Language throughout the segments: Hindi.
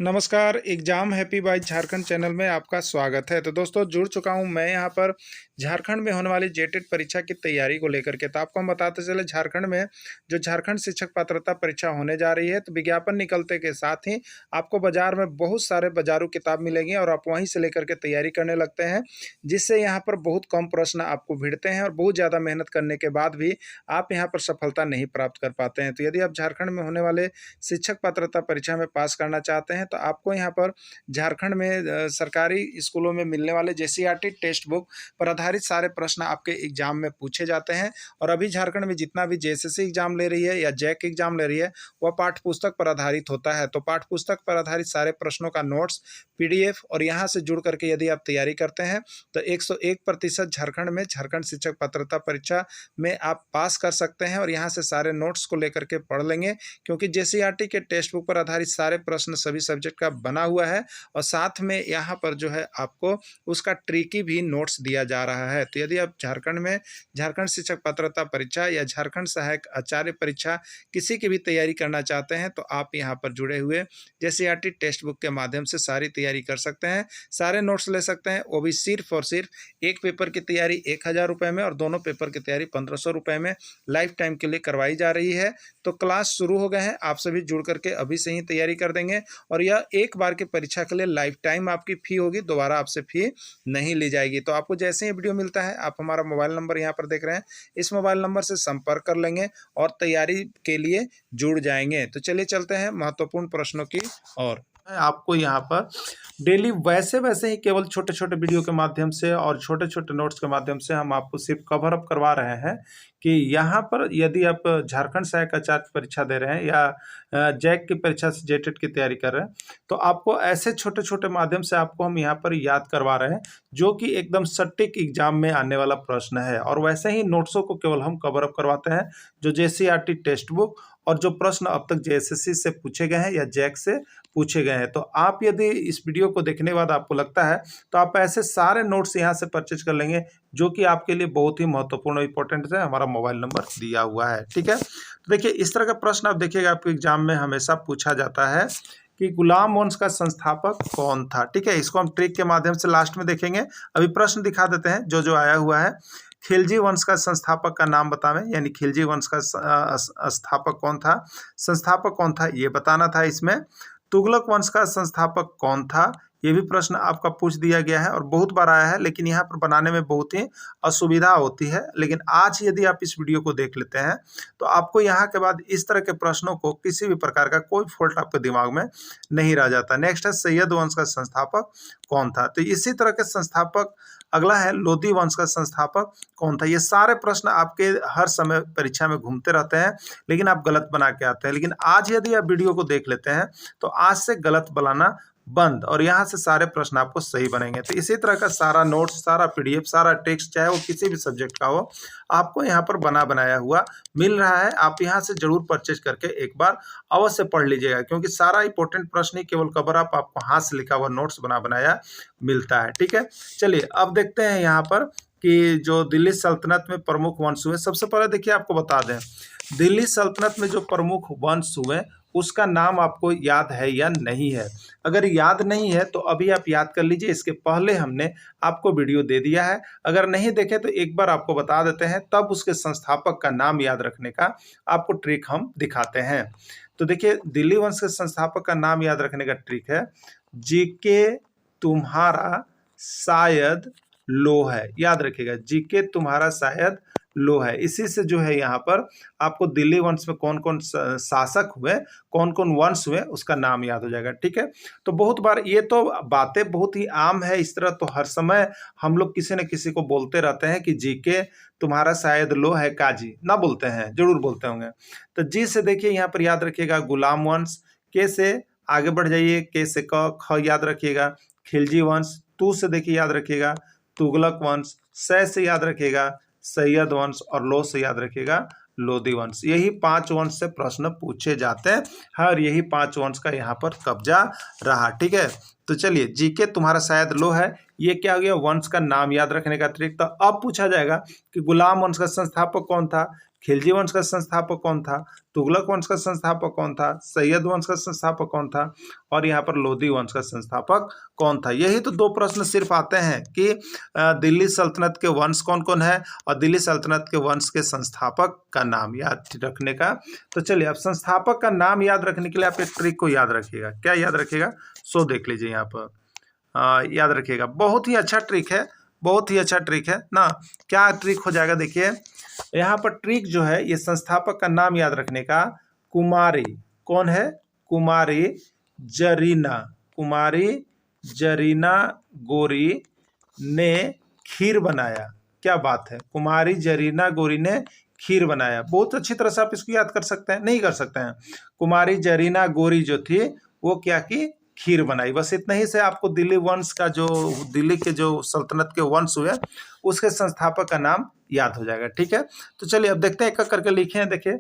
नमस्कार, exam happy by Jharkhand channel में आपका स्वागत है। तो दोस्तों जुड़ चुका हूं मैं यहाँ पर झारखंड में होने वाली जेटेट परीक्षा की तैयारी को लेकर के। तो आपको हम बताते चले झारखंड में जो झारखंड शिक्षक पात्रता परीक्षा होने जा रही है, तो विज्ञापन निकलते के साथ ही आपको बाजार में बहुत सारे बाजारू किताब मिलेंगी और आप वहीं से लेकर के तैयारी करने लगते हैं, जिससे यहाँ पर बहुत कम प्रश्न आपको भिड़ते हैं और बहुत ज़्यादा मेहनत करने के बाद भी आप यहाँ पर सफलता नहीं प्राप्त कर पाते हैं। तो यदि आप झारखंड में होने वाले शिक्षक पात्रता परीक्षा में पास करना चाहते हैं, तो आपको यहाँ पर झारखंड में सरकारी स्कूलों में मिलने वाले जेसीईआरटी टेक्स्ट बुक पर आधारित सारे प्रश्न आपके एग्जाम में पूछे जाते हैं। और अभी झारखंड में जितना भी जेएसएससी एग्जाम ले रही है या जैक एग्जाम ले रही है, वह पाठ्य पुस्तक पर आधारित होता है। तो पाठ्य पुस्तक पर आधारित सारे प्रश्नों का नोट्स, पीडीएफ और यहाँ से जुड़ करके यदि आप तैयारी करते हैं तो 101% झारखंड में झारखंड शिक्षक पात्रता परीक्षा में आप पास कर सकते हैं। और यहाँ से सारे नोट्स को लेकर के पढ़ लेंगे, क्योंकि जेसीईआरटी के टेक्स्ट बुक पर आधारित सारे प्रश्न सभी सब्जेक्ट का बना हुआ है और साथ में यहाँ पर जो है आपको उसका ट्रिकी भी नोट्स दिया जा रहा है। तो यदि आप झारखंड में झारखंड शिक्षक पात्रता परीक्षा या झारखंड सहायक आचार्य परीक्षा किसी की भी तैयारी करना चाहते हैं, तो आप यहाँ पर जुड़े हुए जेसीईआरटी टेक्स्ट बुक के माध्यम से सारी तैयारी कर सकते हैं, सारे नोट्स ले सकते हैं। वो भी सिर्फ और सिर्फ एक पेपर की तैयारी 1000 रुपये में और दोनों पेपर की तैयारी 1500 रुपये में लाइफ टाइम के लिए करवाई जा रही है। तो क्लास शुरू हो गए हैं, आप सभी जुड़ करके अभी से ही तैयारी कर देंगे और यह एक बार की परीक्षा के लिए लाइफ टाइम आपकी फी होगी, दोबारा आपसे फी नहीं ली जाएगी। तो आपको जैसे ही वीडियो मिलता है, आप हमारा मोबाइल नंबर यहाँ पर देख रहे हैं, इस मोबाइल नंबर से संपर्क कर लेंगे और तैयारी के लिए जुड़ जाएंगे। तो चलिए चलते हैं महत्वपूर्ण प्रश्नों की ओर। आपको यहाँ पर डेली वैसे ही केवल छोटे छोटे वीडियो के माध्यम से और छोटे छोटे नोट्स के माध्यम से हम आपको सिर्फ कवर अप करवा रहे हैं कि यहाँ पर यदि आप झारखंड सहायक आचार्य परीक्षा दे रहे हैं या जैक की परीक्षा से जेटेट की तैयारी कर रहे हैं, तो आपको ऐसे छोटे छोटे माध्यम से आपको हम यहाँ पर याद करवा रहे हैं जो कि एकदम सटीक एग्जाम में आने वाला प्रश्न है। और वैसे ही नोट्सों को केवल हम कवर अप करवाते हैं जो जेसीईआरटी टेक्स्ट बुक और जो प्रश्न अब तक जेएसएससी से पूछे गए हैं या जैक से पूछे गए हैं। तो आप यदि इस वीडियो को देखने के बाद आपको लगता है तो आप ऐसे सारे नोट्स यहाँ से परचेज कर लेंगे, जो कि आपके लिए बहुत ही महत्वपूर्ण और इंपॉर्टेंट है। हमारा मोबाइल नंबर दिया हुआ है, ठीक है। तो देखिए इस तरह का प्रश्न आप देखिएगा आपके एग्जाम में हमेशा पूछा जाता है कि गुलाम वंश का संस्थापक कौन था, ठीक है। इसको हम ट्रिक के माध्यम से लास्ट में देखेंगे। अभी प्रश्न दिखा देते हैं जो जो आया हुआ है। खिलजी वंश का संस्थापक का नाम बतावें, यानी खिलजी वंश का स्थापक कौन था, संस्थापक कौन था ये बताना था इसमें। तुगलक वंश का संस्थापक कौन था, ये भी प्रश्न आपका पूछ दिया गया है और बहुत बार आया है, लेकिन यहाँ पर बनाने में बहुत ही असुविधा होती है। लेकिन आज यदि आप इस वीडियो को देख लेते हैं तो आपको यहाँ के बाद इस तरह के प्रश्नों को किसी भी प्रकार का कोई फॉल्ट आपके दिमाग में नहीं रह जाता। नेक्स्ट है सैयद वंश का संस्थापक कौन था, तो इसी तरह के संस्थापक अगला है लोधी वंश का संस्थापक कौन था। ये सारे प्रश्न आपके हर समय परीक्षा में घूमते रहते हैं, लेकिन आप गलत बना के आते हैं। लेकिन आज यदि आप वीडियो को देख लेते हैं तो आज से गलत बनाना बंद और यहाँ से सारे प्रश्न आपको सही बनेंगे। तो इसी तरह का सारा नोट्स, सारा पीडीएफ, सारा टेक्स्ट, चाहे वो किसी भी सब्जेक्ट का हो, आपको यहाँ पर बनाया हुआ मिल रहा है। आप यहाँ से जरूर परचेज करके एक बार अवश्य पढ़ लीजिएगा, क्योंकि सारा इंपॉर्टेंट प्रश्न ही केवल कवर अप आपको हाथ से लिखा हुआ नोट्स बनाया मिलता है, ठीक है। चलिए अब देखते हैं यहाँ पर कि जो दिल्ली सल्तनत में प्रमुख वंश हुए। सबसे पहले देखिए आपको बता दें, दिल्ली सल्तनत में जो प्रमुख वंश हुए उसका नाम आपको याद है या नहीं है। अगर याद नहीं है तो अभी आप याद कर लीजिए, इसके पहले हमने आपको वीडियो दे दिया है। अगर नहीं देखे तो एक बार आपको बता देते हैं, तब उसके संस्थापक का नाम याद रखने का आपको ट्रिक हम दिखाते हैं। तो देखिए दिल्ली वंश के संस्थापक का नाम याद रखने का ट्रिक है जीके तुम्हारा शायद लो है। याद रखिएगा जीके तुम्हारा शायद लो है। इसी से जो है यहाँ पर आपको दिल्ली वंश में कौन कौन शासक हुए, कौन कौन वंश हुए, उसका नाम याद हो जाएगा, ठीक है। तो बहुत बार ये तो बातें बहुत ही आम है, इस तरह तो हर समय हम लोग किसी न किसी को बोलते रहते हैं कि जीके तुम्हारा शायद लो है काजी, ना बोलते हैं, जरूर बोलते होंगे। तो जी से देखिए यहाँ पर याद रखिएगा गुलाम वंश, के से आगे बढ़ जाइए, के से क, ख याद रखिएगा खिलजी वंश, तू से देखिए याद रखिएगा तुगलक वंश, सै से याद रखिएगा सैयद वंश और लो से याद रखिएगा लोधी वंश। यही 5 वंश से प्रश्न पूछे जाते हैं और यही 5 वंश का यहाँ पर कब्जा रहा, ठीक है। तो चलिए जीके तुम्हारा शायद लो है, ये क्या हो गया, वंश का नाम याद रखने का ट्रिक। तो अब पूछा जाएगा कि गुलाम वंश का संस्थापक कौन था, खिलजी वंश का संस्थापक कौन था, तुगलक वंश का संस्थापक कौन था, सैयद वंश का संस्थापक कौन था, और यहाँ पर लोधी वंश का संस्थापक कौन था। यही तो 2 प्रश्न सिर्फ आते हैं कि दिल्ली सल्तनत के वंश कौन कौन है और दिल्ली सल्तनत के वंश के संस्थापक का नाम याद रखने का। तो चलिए, अब संस्थापक का नाम याद रखने के लिए आप एक ट्रिक को याद रखिएगा। क्या याद रखिएगा, सो देख लीजिए यहाँ पर, याद रखिएगा। बहुत ही अच्छा ट्रिक है, बहुत ही अच्छा ट्रिक है ना। क्या ट्रिक हो जाएगा, देखिए यहाँ पर ट्रिक जो है ये संस्थापक का नाम याद रखने का। कुमारी कौन है, कुमारी जरीना, कुमारी जरीना गोरी ने खीर बनाया। क्या बात है, कुमारी जरीना गोरी ने खीर बनाया। बहुत अच्छी तरह से आप इसको याद कर सकते हैं, नहीं कर सकते हैं। कुमारी जरीना गोरी जो थी वो क्या की, खीर बनाई। बस इतना ही से आपको दिल्ली वंश का, जो दिल्ली के जो सल्तनत के वंश हुए उसके संस्थापक का नाम याद हो जाएगा। ठीक है, तो चलिए अब देखते हैं, एक एक करके लिखे हैं। देखिए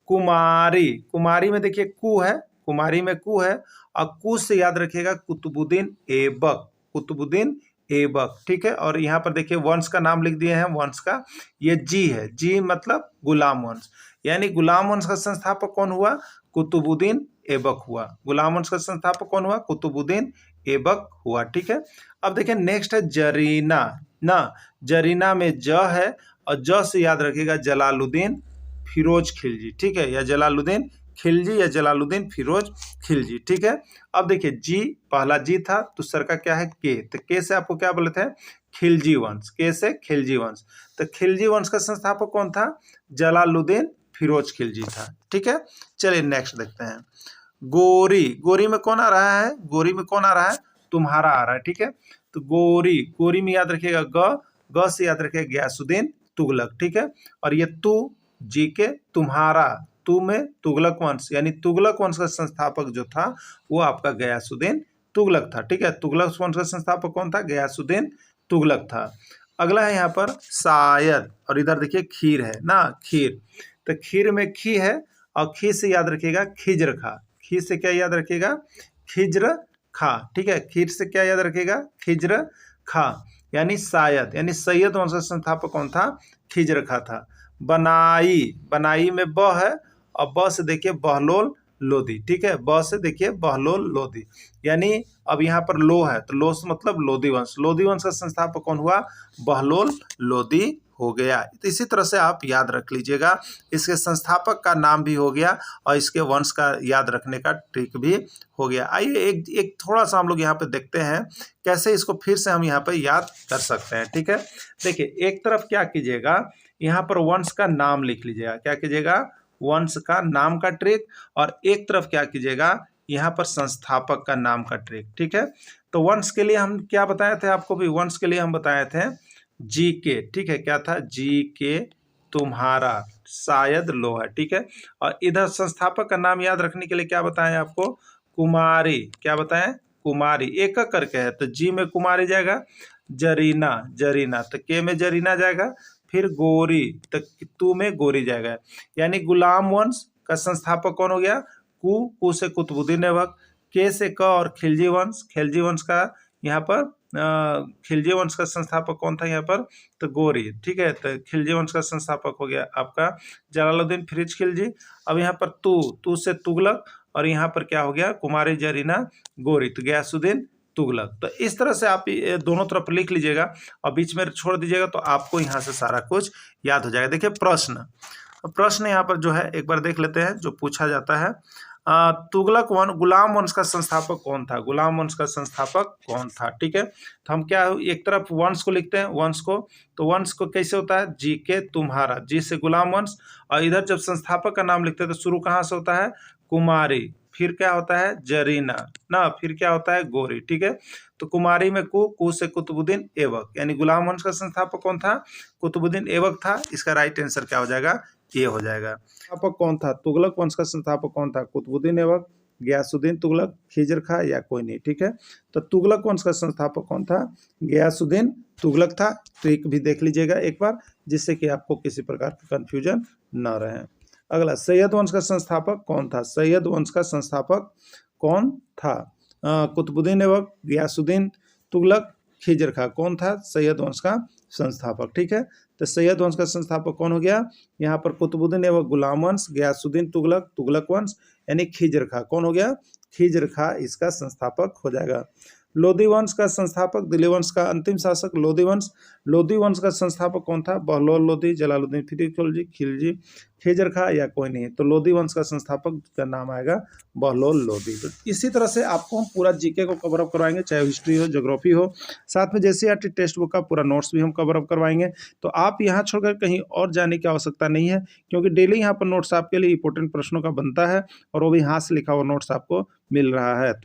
कुमारी, कुमारी में देखिए कु है, कुमारी में कु है, और कु से याद रखिएगा कुतुबुद्दीन ऐबक, कुतुबुद्दीन ऐबक। ठीक है, और यहाँ पर देखिए वंश का नाम लिख दिए हैं, वंश का ये जी है, जी मतलब गुलाम वंश, यानी गुलाम वंश का संस्थापक कौन हुआ, कुतुबुद्दीन ऐबक हुआ। गुलाम वंश का संस्थापक कौन हुआ, कुतुबुद्दीन ऐबक हुआ। ठीक है, अब देखिए नेक्स्ट है जरीना ना, जरीना में ज है और ज से याद रखिएगा जलालुद्दीन फिरोज खिलजी। ठीक है, या जलालुद्दीन खिलजी या जलालुद्दीन फिरोज खिलजी। ठीक है, अब देखिए जी, पहला जी था, दूसरा का क्या है के, तो के से आपको क्या बोले थे, खिलजी वंश, के से खिलजी वंश। तो खिलजी वंश का संस्थापक कौन था, जलालुद्दीन फिरोज खिलजी था। ठीक है, चलिए नेक्स्ट देखते हैं। गोरी, गोरी में कौन आ रहा है, गोरी में कौन आ रहा है, तुम्हारा आ रहा है। ठीक है, तो गोरी, गोरी में याद रखिएगा ग से याद रखिएगा गयासुद्दीन तुगलक। ठीक है, और ये तू जी के तुम्हारा, तू में तुगलक वंश, यानी तुगलक वंश का संस्थापक जो था वो आपका गयासुद्दीन तुगलक था। ठीक है, तुगलक वंश का संस्थापक कौन था, गयासुद्दीन तुगलक था। अगला है यहाँ पर शायद, और इधर देखिए खीर है ना, खीर, तो खीर में खी है और खी से याद रखिएगा खिज्र खा, खी से क्या याद रखिएगा, खिज्र खा। ठीक है, खीर से क्या याद रखिएगा, खिज्र खा, यानी शायद, यानी सैयद वंश का संस्थापक कौन था, खिज्र खा था। बनाई, बनाई में ब है और ब से देखिए बहलोल लोधी। ठीक है, ब से देखिए बहलोल लोधी, यानी अब यहाँ पर लो है तो लो से मतलब लोधी वंश, लोधी वंश का संस्थापक कौन हुआ, बहलोल लोधी हो गया। तो इसी तरह से आप याद रख लीजिएगा, इसके संस्थापक का नाम भी हो गया और इसके वंश का याद रखने का ट्रिक भी हो गया। आइए एक थोड़ा सा हम लोग यहाँ पे देखते हैं कैसे इसको फिर से हम यहाँ पे याद कर सकते हैं। ठीक है, देखिए एक तरफ क्या कीजिएगा, यहाँ पर वंश का नाम लिख लीजिएगा, क्या कीजिएगा, वंश का नाम का ट्रिक, और एक तरफ क्या कीजिएगा, यहाँ पर संस्थापक का नाम का ट्रिक। ठीक है, तो वंश के लिए हम क्या बताए थे आपको भी, वंश के लिए हम बताए थे जी के। ठीक है, क्या था, जी के तुम्हारा शायद लो है। ठीक है, और इधर संस्थापक का नाम याद रखने के लिए क्या बताएं आपको, कुमारी, क्या बताएं, कुमारी, एक एक करके है, तो जी में कुमारी जाएगा, जरीना, जरीना तो के में जरीना जाएगा, फिर गोरी तो तू में गोरी जाएगा, यानी गुलाम वंश का संस्थापक कौन हो गया, कु से कुतुबुद्दीन ऐबक, के से क और खिलजी वंश, खिलजी वंश का यहाँ पर खिलजी वंश का संस्थापक कौन था यहाँ पर, तो गोरी। ठीक है, तो खिलजी वंश का संस्थापक हो गया आपका जलालुद्दीन फिरोज खिलजी। अब यहाँ पर तू से तुगलक, और यहाँ पर क्या हो गया, कुमारी जरीना गोरी, तो गयासुद्दीन तुगलक। तो इस तरह से आप दोनों तरफ लिख लीजिएगा और बीच में छोड़ दीजिएगा, तो आपको यहाँ से सारा कुछ याद हो जाएगा। देखिए प्रश्न, प्रश्न यहाँ पर जो है एक बार देख लेते हैं जो पूछा जाता है। तुगलक गुलाम वंश का संस्थापक कौन था, गुलाम वंश का संस्थापक कौन था। ठीक है, तो हम क्या एक तरफ वंश को लिखते हैं, वंश को, तो वंश को कैसे होता है, जी के तुम्हारा, जी से गुलाम वंश, और इधर जब संस्थापक का नाम लिखते हैं तो शुरू कहाँ से होता है, कुमारी, फिर क्या होता है जरीना ना, फिर क्या होता है गोरी। ठीक है, तो कुमारी में कु से कुतुबुद्दीन ऐबक, यानी गुलाम वंश का संस्थापक कौन था, कुतुबुद्दीन ऐबक था। इसका राइट आंसर क्या हो जाएगा, ये हो जाएगा। संस्थापक कौन था, तुगलक वंश का संस्थापक कौन था, कुतुबुद्दीन ऐबक, गयासुद्दीन तुगलक, खिज्र खा या कोई नहीं। ठीक है, तो तुगलक वंश का संस्थापक कौन था, गयासुद्दीन तुगलक था। ट्रिक भी देख लीजिएगा एक बार, जिससे कि आपको किसी प्रकार का कंफ्यूजन न रहे। अगला, सैयद वंश का संस्थापक कौन था, सैयद वंश का संस्थापक कौन था, कुतुबुद्दीन ऐबक, गयासुद्दीन तुगलक, खिज्र खा, कौन था सैयद वंश का संस्थापक। ठीक है, तो सैयद वंश का संस्थापक कौन हो गया? यहाँ पर कुतुबुद्दीन एवं गुलाम वंश, गयासुद्दीन तुगलक, तुगलक वंश यानी खिज्र खां। कौन हो गया? खिज्र खां इसका संस्थापक हो जाएगा। लोधी वंश का संस्थापक, दिल्ली वंश का अंतिम शासक लोधी वंश। लोधी वंश का संस्थापक कौन था? बहलोल लोधी, जलालुद्दीन खिलजी, खिज्र खां या कोई नहीं। तो लोधी वंश का संस्थापक का नाम आएगा बहलोल लोधी। तो इसी तरह से आपको हम पूरा जीके को कवर अप करवाएंगे, चाहे हिस्ट्री हो, ज्योग्राफी हो, साथ में जेसीईआरटी टेक्स्ट बुक का पूरा नोट्स भी हम कवर अप करवाएंगे। तो आप यहाँ छोड़कर कहीं और जाने की आवश्यकता नहीं है, क्योंकि डेली यहाँ पर नोट्स आपके लिए इंपॉर्टेंट प्रश्नों का बनता है और वो भी हाथ से लिखा हुआ नोट्स आपको मिल रहा है। तो